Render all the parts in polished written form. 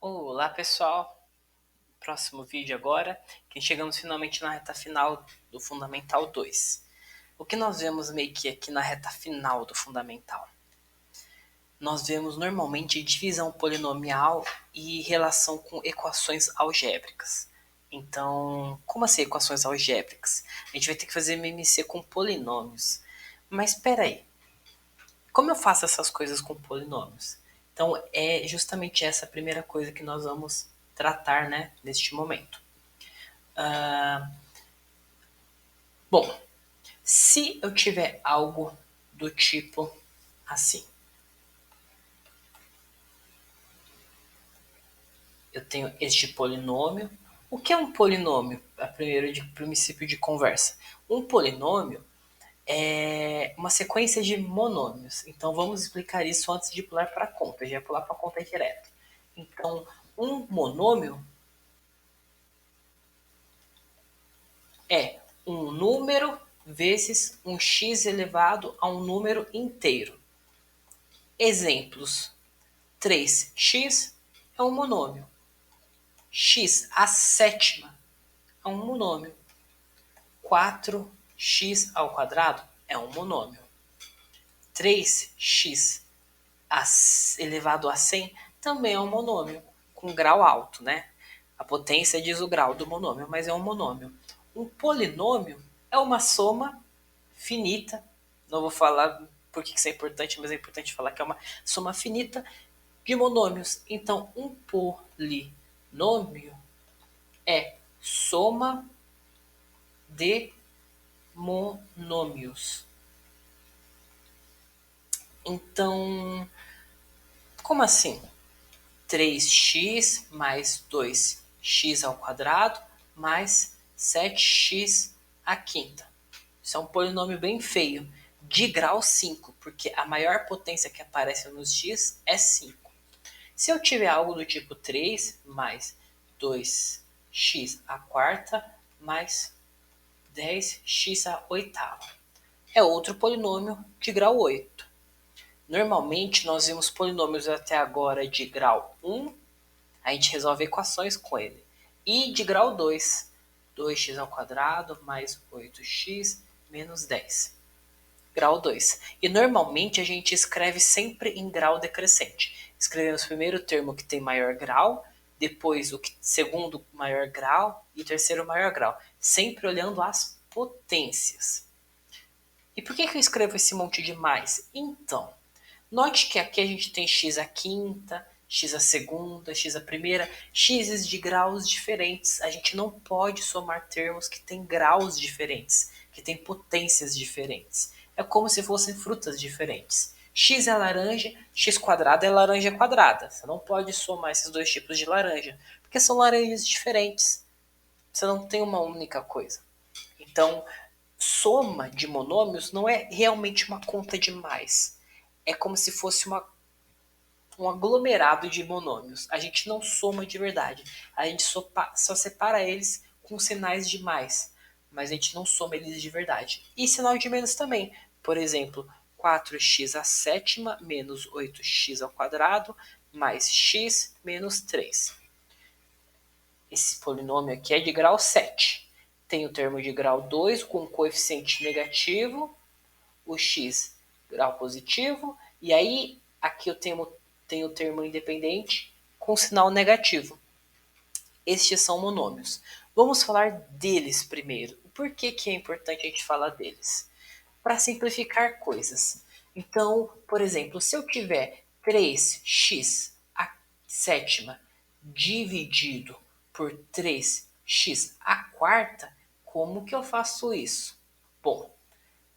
Olá pessoal, próximo vídeo agora, que chegamos finalmente na reta final do Fundamental 2. O que nós vemos meio que aqui na reta final do Fundamental? Nós vemos normalmente divisão polinomial e relação com equações algébricas. Então, como assim equações algébricas? A gente vai ter que fazer MMC com polinômios. Mas espera aí, como eu faço essas coisas com polinômios? Então, é justamente essa a primeira coisa que nós vamos tratar, né, neste momento. Bom, se eu tiver algo do tipo assim, eu tenho este polinômio. O que é um polinômio? Primeiro, de princípio de conversa. Um polinômio é uma sequência de monômios. Então, vamos explicar isso antes de pular para a conta. Já ia pular para a conta direto. Então, um monômio é um número vezes um x elevado a um número inteiro. Exemplos: 3x é um monômio. X à sétima é um monômio. 4x ao quadrado é um monômio. 3x elevado a 100 também é um monômio, com grau alto, né? A potência diz o grau do monômio, mas é um monômio. Um polinômio é uma soma finita. Não vou falar por que isso é importante, mas é importante falar que é uma soma finita de monômios. Então, um polinômio é soma de monômios. Então, como assim? 3x mais 2x ao quadrado mais 7x à quinta. Isso é um polinômio bem feio, de grau 5, porque a maior potência que aparece nos x é 5. Se eu tiver algo do tipo 3 mais 2x à quarta mais 10x à oitava, é outro polinômio de grau 8. Normalmente nós vimos polinômios até agora de grau 1, a gente resolve equações com ele. E de grau 2, 2x ao quadrado mais 8x menos 10. Grau 2. E normalmente a gente escreve sempre em grau decrescente. Escrevemos primeiro o termo que tem maior grau, depois o segundo maior grau e o terceiro maior grau. Sempre olhando as potências. E por que eu escrevo esse monte de mais? Então, note que aqui a gente tem x à quinta, x à segunda, x à primeira, x's de graus diferentes. A gente não pode somar termos que têm graus diferentes, que têm potências diferentes. É como se fossem frutas diferentes. X é laranja, x quadrado é laranja quadrada. Você não pode somar esses dois tipos de laranja, porque são laranjas diferentes. Você não tem uma única coisa. Então, soma de monômios não é realmente uma conta de mais. É como se fosse um aglomerado de monômios. A gente não soma de verdade. A gente só separa eles com sinais de mais. Mas a gente não soma eles de verdade. E sinal de menos também. Por exemplo, 4x à sétima menos 8x ao quadrado mais x menos 3. Esse polinômio aqui é de grau 7. Tem o termo de grau 2 com coeficiente negativo, o x grau positivo, e aí aqui eu tenho o termo independente com sinal negativo. Estes são monômios. Vamos falar deles primeiro. Por que é importante a gente falar deles? Para simplificar coisas. Então, por exemplo, se eu tiver 3x à sétima dividido por 3x à quarta, como que eu faço isso? Bom,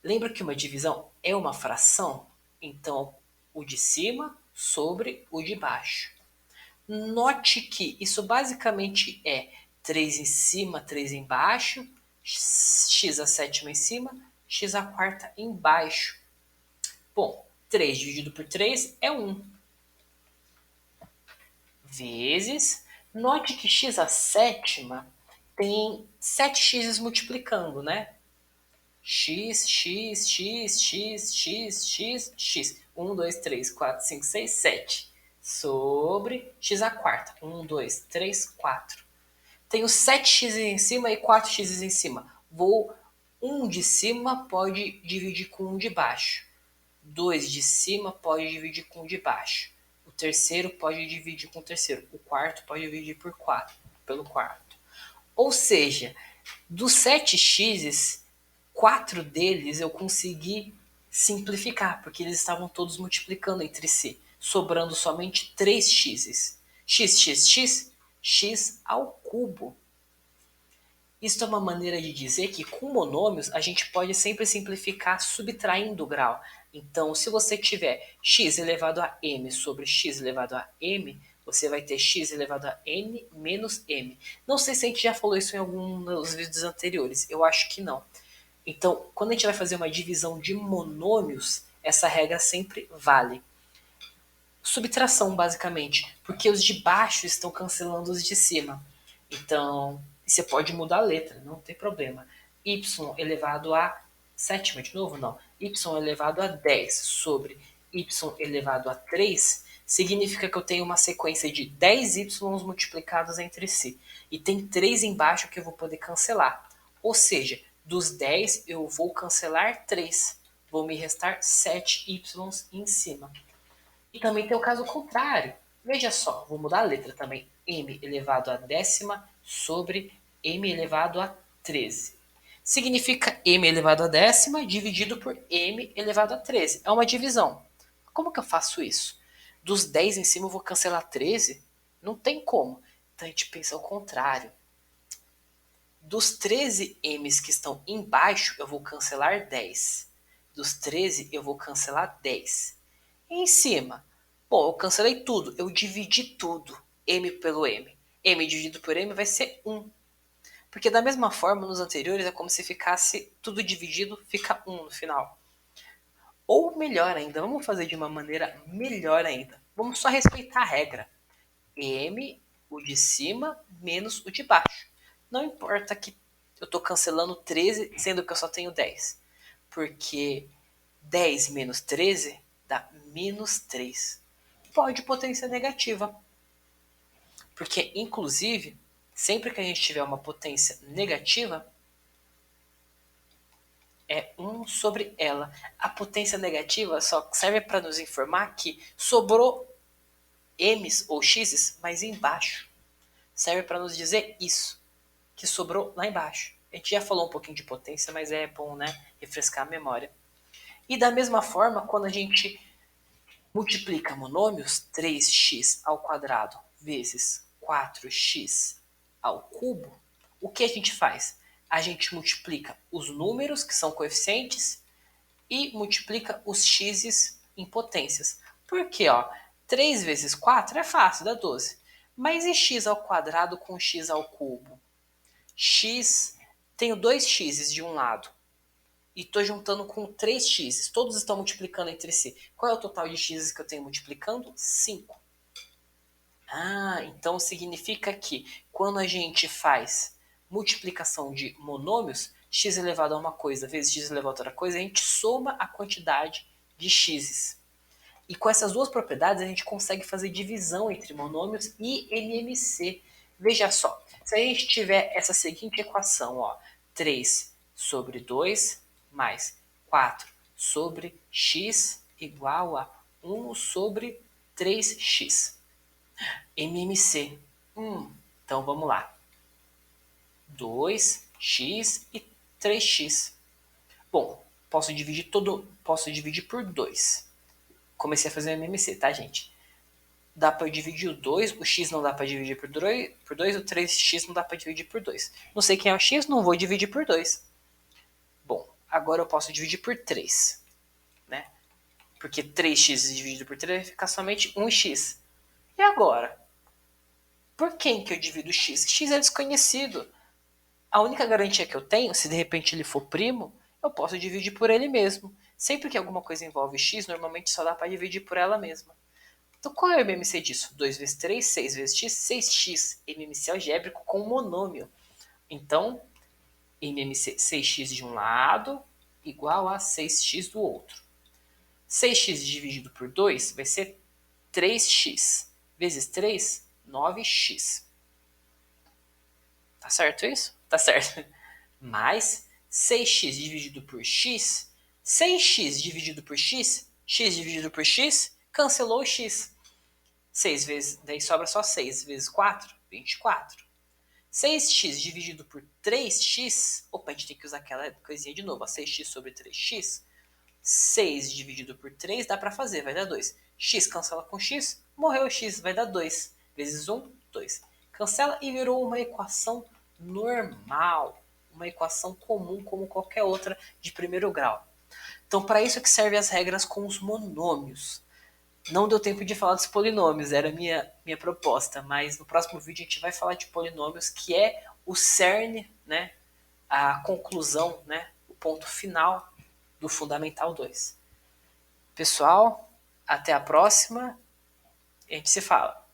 lembra que uma divisão é uma fração? Então, o de cima sobre o de baixo. Note que isso basicamente é 3 em cima, 3 embaixo, x a sétima em cima, x a quarta embaixo. Bom, 3 dividido por 3 é 1. Vezes, note que x a sétima tem 7x multiplicando, né? X, x, x, x, x, x, x. 1, 2, 3, 4, 5, 6, 7. sobre x à quarta. 1, 2, 3, 4. Tenho 7x em cima e 4x em cima. Um de cima pode dividir com um de baixo. 2 de cima pode dividir com um de baixo. O terceiro pode dividir com o terceiro. O quarto pode dividir pelo quarto. Ou seja, dos 7x, 4 deles eu consegui simplificar, porque eles estavam todos multiplicando entre si, sobrando somente 3x. X ao cubo. Isso é uma maneira de dizer que com monômios a gente pode sempre simplificar subtraindo o grau. Então, se você tiver x elevado a m sobre x elevado a m, você vai ter x elevado a n menos m. Não sei se a gente já falou isso em algum dos vídeos anteriores, eu acho que não. Então, quando a gente vai fazer uma divisão de monômios, essa regra sempre vale. Subtração, basicamente, porque os de baixo estão cancelando os de cima. Então, você pode mudar a letra, não tem problema. Y elevado a sétima, de novo, não. Y elevado a 10 sobre y elevado a 3 significa que eu tenho uma sequência de 10y multiplicados entre si. E tem 3 embaixo que eu vou poder cancelar. Ou seja, dos 10 eu vou cancelar 3. Vou me restar 7y em cima. E também tem o caso contrário. Veja só, vou mudar a letra também. M elevado a décima sobre M elevado a 13. Significa M elevado a décima dividido por M elevado a 13. É uma divisão. Como que eu faço isso? Dos 10 em cima eu vou cancelar 13? Não tem como. Então a gente pensa ao contrário. Dos 13 M's que estão embaixo, eu vou cancelar 10. Dos 13, eu vou cancelar 10. E em cima, bom, eu cancelei tudo, eu dividi tudo, M pelo M. M dividido por M vai ser 1. Porque da mesma forma, nos anteriores, é como se ficasse tudo dividido, fica 1 no final. Ou melhor ainda, vamos fazer de uma maneira melhor ainda. Vamos só respeitar a regra. M, o de cima, menos o de baixo. Não importa que eu estou cancelando 13, sendo que eu só tenho 10. Porque 10 menos 13 dá menos 3. Pode potência negativa. Porque, inclusive, sempre que a gente tiver uma potência negativa, é 1 sobre ela. A potência negativa só serve para nos informar que sobrou m's ou x's, mas embaixo. Serve para nos dizer isso, que sobrou lá embaixo. A gente já falou um pouquinho de potência, mas é bom, né, refrescar a memória. E da mesma forma, quando a gente multiplica monômios, 3x ao quadrado vezes 4x ao cubo, o que a gente faz? A gente multiplica os números, que são coeficientes, e multiplica os x's em potências. Porque, ó, 3 vezes 4 é fácil, dá 12. Mas e x ao quadrado com x ao cubo? Tenho 2x de um lado e estou juntando com 3x. Todos estão multiplicando entre si. Qual é o total de x que eu tenho multiplicando? 5. Ah, então significa que quando a gente faz multiplicação de monômios, x elevado a uma coisa vezes x elevado a outra coisa, a gente soma a quantidade de x's. E com essas duas propriedades, a gente consegue fazer divisão entre monômios e MMC. Veja só, se a gente tiver essa seguinte equação, ó, 3 sobre 2 mais 4 sobre x igual a 1 sobre 3x. MMC. Então vamos lá. 2x e 3x. Bom, posso dividir por 2. Comecei a fazer o MMC, tá, gente? Dá para dividir o 2, o x não dá para dividir por 2, o 3x não dá para dividir por 2. Não sei quem é o x, não vou dividir por 2. Bom, agora eu posso dividir por 3, né? Porque 3x dividido por 3 vai ficar somente 1x. E agora? Por quem que eu divido x? X é desconhecido. A única garantia que eu tenho, se de repente ele for primo, eu posso dividir por ele mesmo. Sempre que alguma coisa envolve x, normalmente só dá para dividir por ela mesma. Então qual é o MMC disso? 2 vezes 3, 6 vezes x, 6x. MMC algébrico com monômio. Então, MMC 6x de um lado igual a 6x do outro. 6x dividido por 2 vai ser 3x vezes 3, 9x. Tá certo isso? Tá certo. Mais 6x dividido por x, 6x dividido por x, x dividido por x, cancelou o x. 6 vezes, daí sobra só 6 vezes 4, 24. 6x dividido por 3x, opa, a gente tem que usar aquela coisinha de novo, 6x sobre 3x. 6 dividido por 3 dá para fazer, vai dar 2. X cancela com x, morreu o x, vai dar 2. Vezes 1, 2. Cancela e virou uma equação normal. Uma equação comum como qualquer outra de primeiro grau. Então, para isso que servem as regras com os monômios. Não deu tempo de falar dos polinômios, era a minha proposta, mas no próximo vídeo a gente vai falar de polinômios, que é o cerne, né, a conclusão, né, o ponto final do Fundamental 2. Pessoal, até a próxima, a gente se fala.